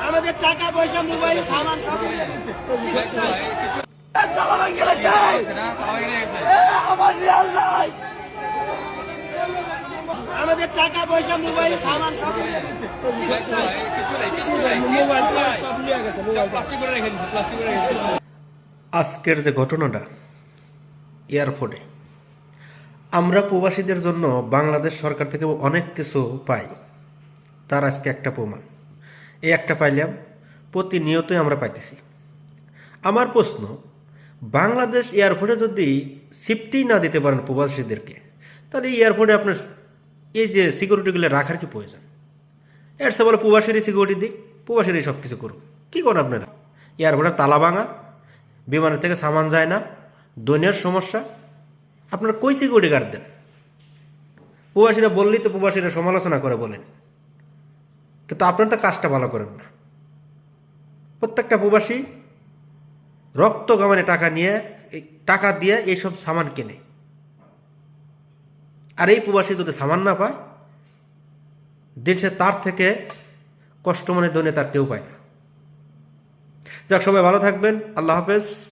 আমাদের টাকা পয়সা মোবাইল সামান সব আমার রিয়াল নাই, আমাদের টাকা পয়সা মোবাইল সামান সব আজকের যে ঘটনাটা এয়ারপোর্টে, আমরা প্রবাসীদের জন্য বাংলাদেশ সরকার থেকে অনেক কিছু পাই, তার আজকে একটা প্রমাণ। এই একটা পাইলাম, প্রতিনিয়তই আমরা পাইতেছি। আমার প্রশ্ন, বাংলাদেশ এয়ারপোর্টে যদি সেফটি না দিতে পারেন প্রবাসীদেরকে, তাহলে এই এয়ারপোর্টে আপনার এই যে সিকিউরিটিগুলো রাখার কি প্রয়োজন? এর সে বলে প্রবাসীরই সিকিউরিটি দিক, প্রবাসীরই সব কিছু করুক। কী করেন আপনারা? এয়ারপোর্টের তালা ভাঙা, বিমানের থেকে সামান যায় না, দুনিয়ার সমস্যা, আপনারা কই সিকিউরিটি গার্ড দেন? প্রবাসীরা বললেই তো প্রবাসীরা সমালোচনা করে বলেন, কিন্তু আপনারা তো কাজটা ভালো করেন না। প্রত্যেকটা প্রবাসী রক্ত গামানে টাকা নিয়ে, টাকা দিয়ে এইসব সামান কেনে, আর এই প্রবাসী যদি সামান না পায়, দেশে তার থেকে কষ্ট মনে দনে তার কেউ পায় না। যাক, সবাই ভালো থাকবেন। আল্লাহ হাফেজ।